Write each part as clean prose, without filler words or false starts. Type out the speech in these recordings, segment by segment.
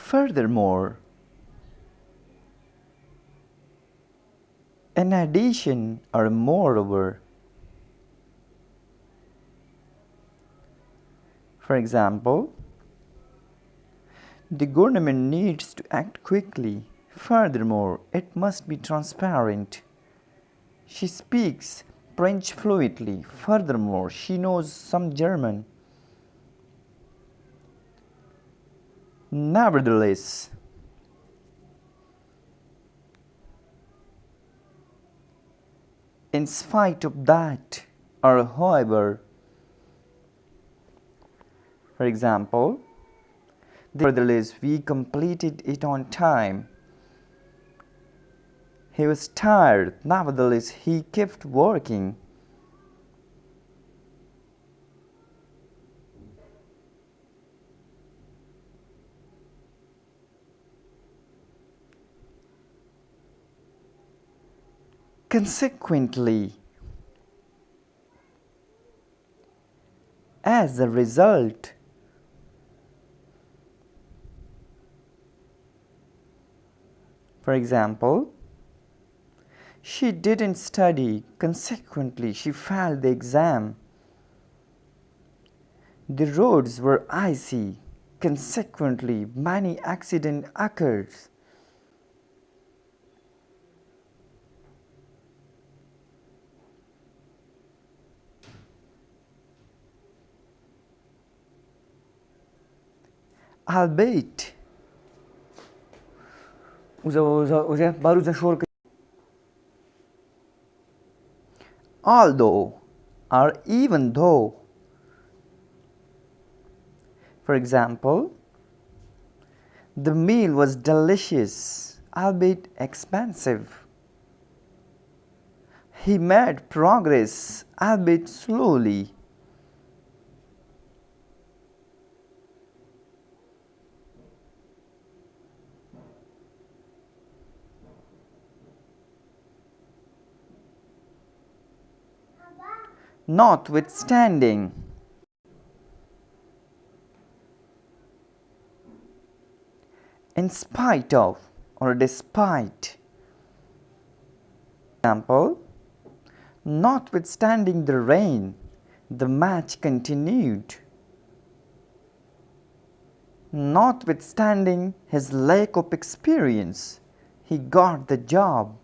Furthermore, in addition or moreover. For example, the government needs to act quickly. Furthermore, it must be transparent. She speaks French fluently. Furthermore, she knows some German. Nevertheless, in spite of that, or however, for example, nevertheless, we completed it on time. He was tired, nevertheless, he kept working. Consequently, as a result, for example, she didn't study, consequently, she failed the exam. The roads were icy, consequently, many accidents occurred. Albeit, although or even though, for example, the meal was delicious, albeit expensive. He made progress, albeit slowly. Notwithstanding, in spite of or despite. Example, notwithstanding the rain, the match continued. Notwithstanding his lack of experience, he got the job.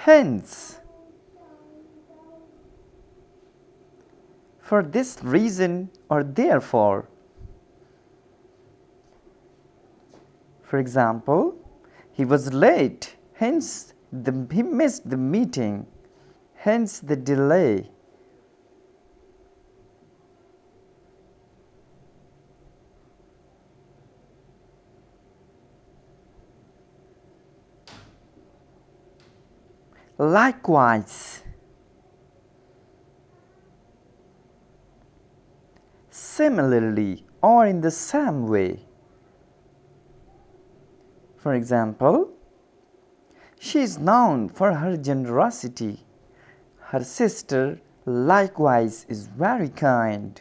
Hence, for this reason or therefore. For example, he was late, hence he missed the meeting, hence the delay. Likewise, similarly or in the same way. For example, she is known for her generosity. Her sister likewise is very kind.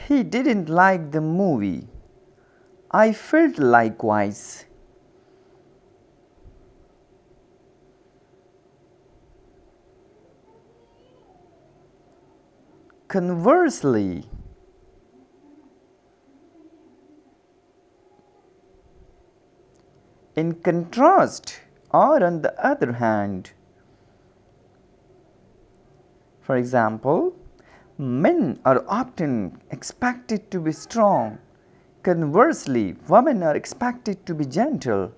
He didn't like the movie. I felt likewise. Conversely, in contrast, or on the other hand, for example, men are often expected to be strong. Conversely, women are expected to be gentle.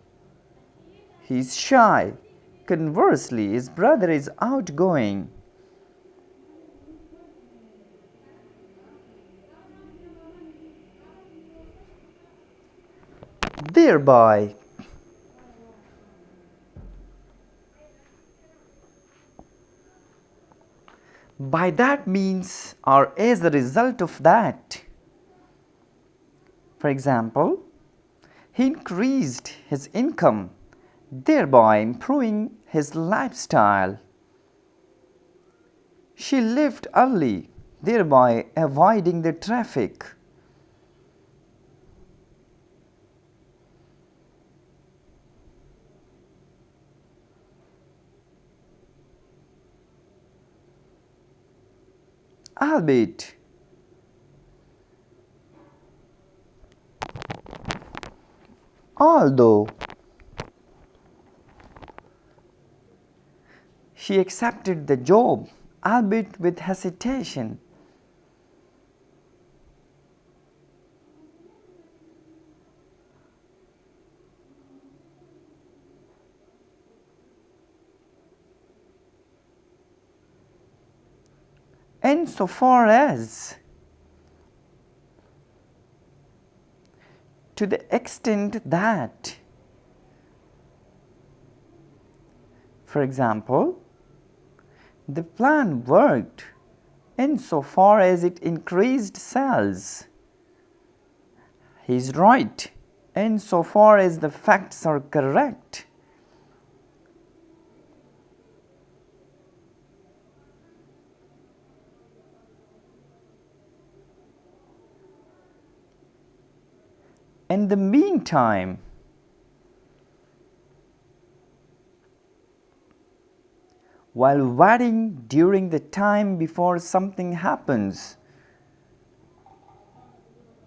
He is shy. Conversely, his brother is outgoing. Thereby, by that means or as a result of that, for example, he increased his income, thereby improving his lifestyle. She left early, thereby avoiding the traffic. Albeit, although she accepted the job, albeit with hesitation. Insofar as, to the extent that, for example, the plan worked insofar as it increased sales. He is right insofar as the facts are correct. In the meantime, while waiting during the time before something happens,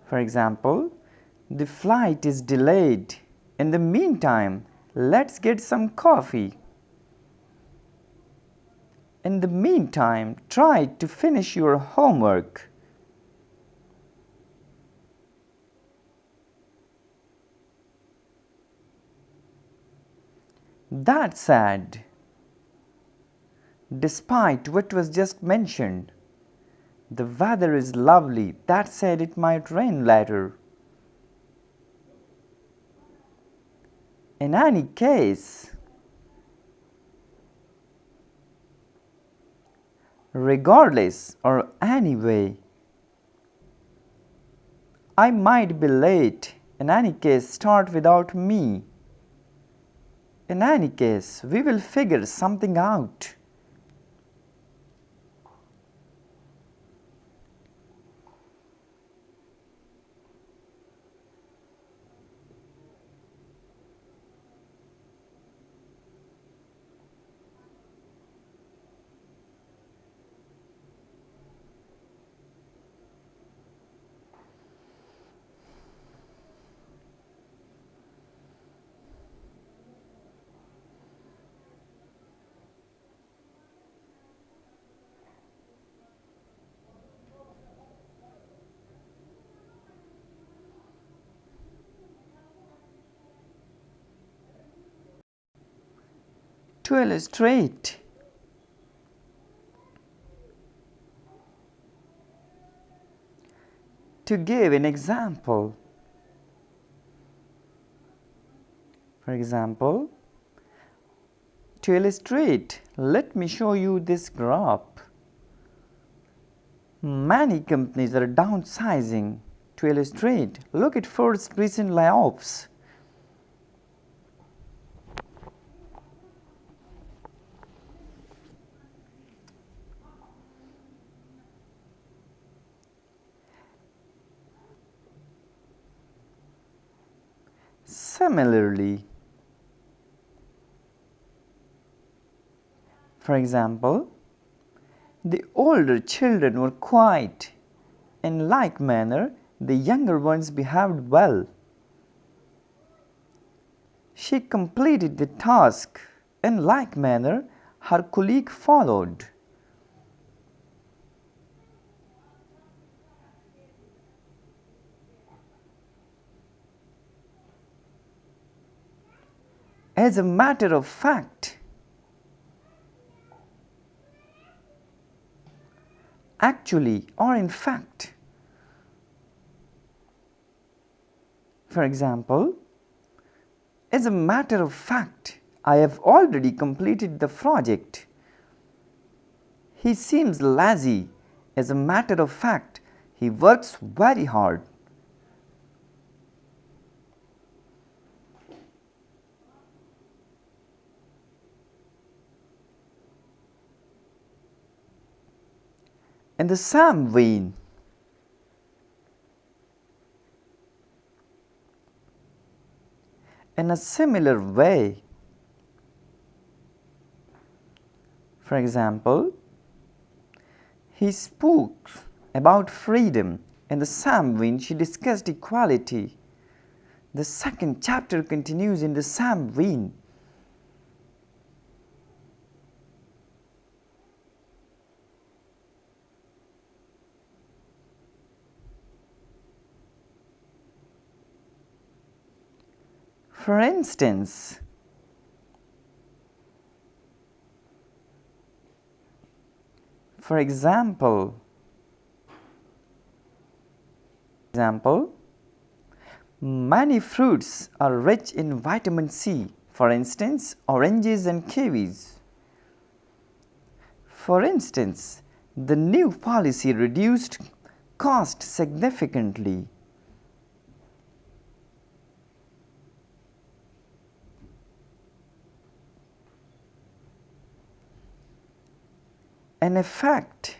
for example, the flight is delayed. In the meantime, let's get some coffee. In the meantime, try to finish your homework. That said, despite what was just mentioned, the weather is lovely. That said, it might rain later. In any case, regardless or anyway, I might be late. In any case, start without me. In any case, we will figure something out. To illustrate, to give an example, for example, to illustrate, let me show you this graph. Many companies are downsizing. To illustrate, look at first recent layoffs. Similarly, for example, the older children were quiet. In like manner, the younger ones behaved well. She completed the task. In like manner, her colleague followed. As a matter of fact, actually or in fact, for example, as a matter of fact, I have already completed the project. He seems lazy. As a matter of fact, he works very hard. In the same vein, in a similar way, for example, he spoke about freedom. In the same vein, she discussed equality. The second chapter continues in the same vein. For instance, for example, many fruits are rich in vitamin C, for instance, oranges and kiwis. For instance, the new policy reduced cost significantly. In effect,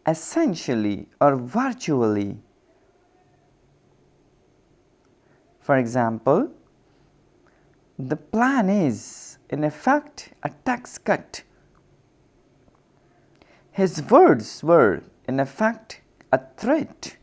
essentially or virtually. For example, the plan is, in effect, a tax cut. His words were, in effect, a threat.